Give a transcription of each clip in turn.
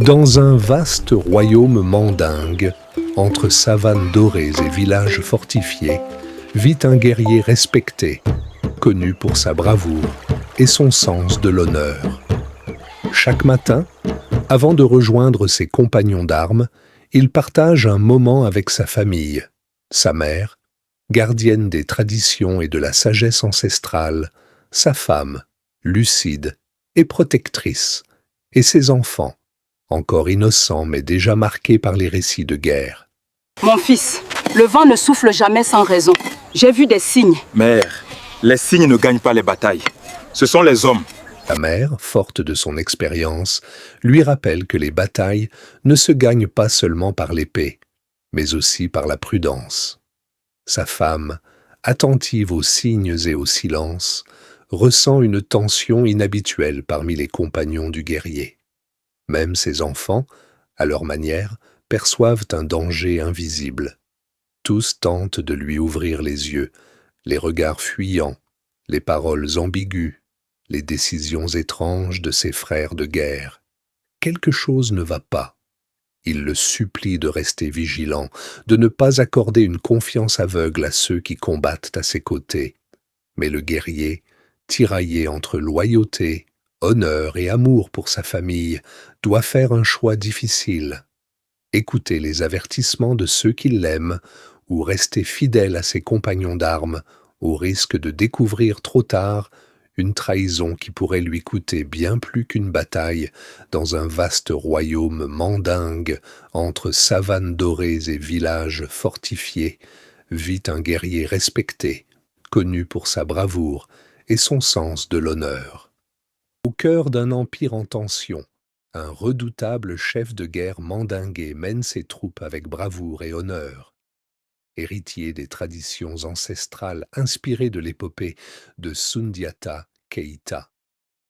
Dans un vaste royaume mandingue, entre savanes dorées et villages fortifiés, vit un guerrier respecté, connu pour sa bravoure et son sens de l'honneur. Chaque matin, avant de rejoindre ses compagnons d'armes, il partage un moment avec sa famille, sa mère, gardienne des traditions et de la sagesse ancestrale, sa femme, lucide et protectrice, et ses enfants, encore innocents mais déjà marqués par les récits de guerre. Mon fils, le vent ne souffle jamais sans raison. J'ai vu des signes. Mère, les signes ne gagnent pas les batailles. Ce sont les hommes. La mère, forte de son expérience, lui rappelle que les batailles ne se gagnent pas seulement par l'épée, mais aussi par la prudence. Sa femme, attentive aux signes et au silence, ressent une tension inhabituelle parmi les compagnons du guerrier. Même ses enfants, à leur manière, perçoivent un danger invisible. Tous tentent de lui ouvrir les yeux, les regards fuyants, les paroles ambiguës, les décisions étranges de ses frères de guerre. Quelque chose ne va pas. Il le supplie de rester vigilant, de ne pas accorder une confiance aveugle à ceux qui combattent à ses côtés. Mais le guerrier, tiraillé entre loyauté, honneur et amour pour sa famille, doit faire un choix difficile. Écouter les avertissements de ceux qui l'aiment ou rester fidèle à ses compagnons d'armes au risque de découvrir trop tard une trahison qui pourrait lui coûter bien plus qu'une bataille dans un vaste royaume mandingue entre savanes dorées et villages fortifiés, vit un guerrier respecté, connu pour sa bravoure et son sens de l'honneur. Au cœur d'un empire en tension, un redoutable chef de guerre mandingué mène ses troupes avec bravoure et honneur. Héritier des traditions ancestrales inspirées de l'épopée de Sundiata Keita,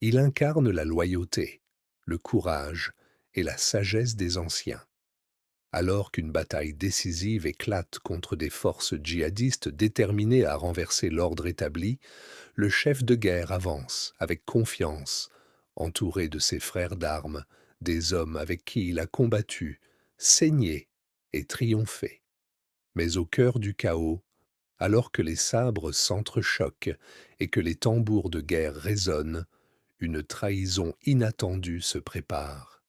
il incarne la loyauté, le courage et la sagesse des anciens. Alors qu'une bataille décisive éclate contre des forces djihadistes déterminées à renverser l'ordre établi, le chef de guerre avance avec confiance, entouré de ses frères d'armes, des hommes avec qui il a combattu, saigné et triomphé. Mais au cœur du chaos, alors que les sabres s'entrechoquent et que les tambours de guerre résonnent, une trahison inattendue se prépare.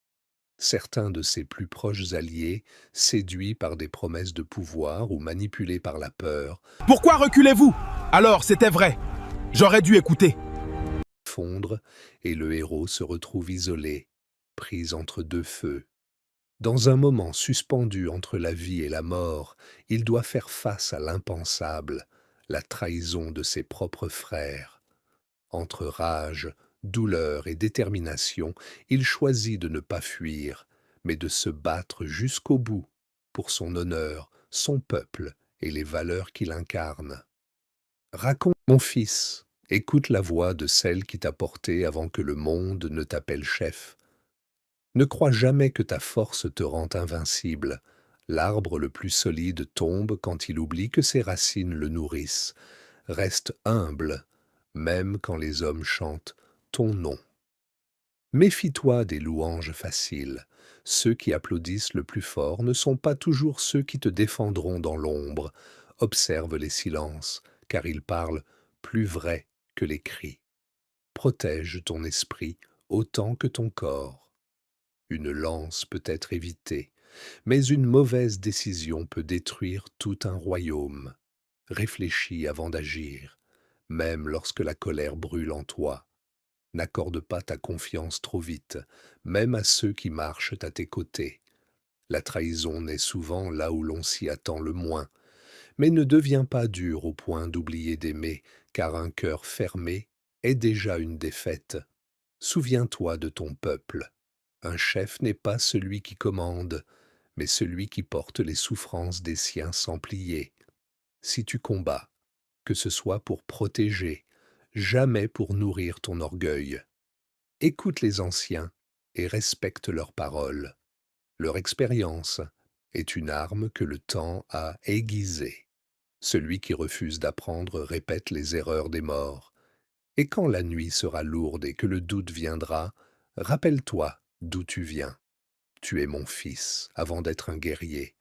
Certains de ses plus proches alliés, séduits par des promesses de pouvoir ou manipulés par la peur, Pourquoi reculez-vous? Alors, c'était vrai. J'aurais dû écouter. fondre et le héros se retrouve isolé, pris entre deux feux. Dans un moment suspendu entre la vie et la mort, il doit faire face à l'impensable, la trahison de ses propres frères. Entre rage, douleur et détermination, il choisit de ne pas fuir, mais de se battre jusqu'au bout pour son honneur, son peuple et les valeurs qu'il incarne. Raconte, mon fils, écoute la voix de celle qui t'a porté avant que le monde ne t'appelle chef. Ne crois jamais que ta force te rend invincible. L'arbre le plus solide tombe quand il oublie que ses racines le nourrissent. Reste humble, même quand les hommes chantent ton nom. Méfie-toi des louanges faciles. Ceux qui applaudissent le plus fort ne sont pas toujours ceux qui te défendront dans l'ombre. Observe les silences, car ils parlent plus vrai que les cris. Protège ton esprit autant que ton corps. Une lance peut être évitée, mais une mauvaise décision peut détruire tout un royaume. Réfléchis avant d'agir, même lorsque la colère brûle en toi. N'accorde pas ta confiance trop vite, même à ceux qui marchent à tes côtés. La trahison naît souvent là où l'on s'y attend le moins, mais ne deviens pas dur au point d'oublier d'aimer, car un cœur fermé est déjà une défaite. Souviens-toi de ton peuple. Un chef n'est pas celui qui commande, mais celui qui porte les souffrances des siens sans plier. Si tu combats, que ce soit pour protéger, jamais pour nourrir ton orgueil. Écoute les anciens et respecte leurs paroles. Leur expérience est une arme que le temps a aiguisée. Celui qui refuse d'apprendre répète les erreurs des morts. Et quand la nuit sera lourde et que le doute viendra, rappelle-toi d'où tu viens. Tu es mon fils avant d'être un guerrier.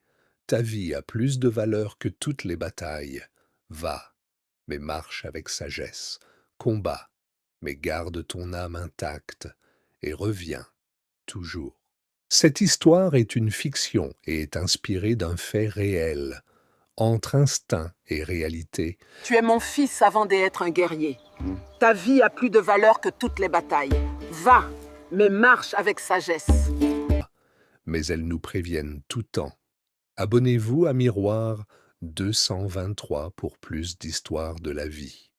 Ta vie a plus de valeur que toutes les batailles. Va, mais marche avec sagesse. Combat, mais garde ton âme intacte. Et reviens, toujours. Cette histoire est une fiction et est inspirée d'un fait réel. Entre instinct et réalité, Tu es mon fils avant d'être un guerrier. Ta vie a plus de valeur que toutes les batailles. Va, mais marche avec sagesse. mais elles nous préviennent tout temps. Abonnez-vous à Miroir 223 pour plus d'histoires de la vie.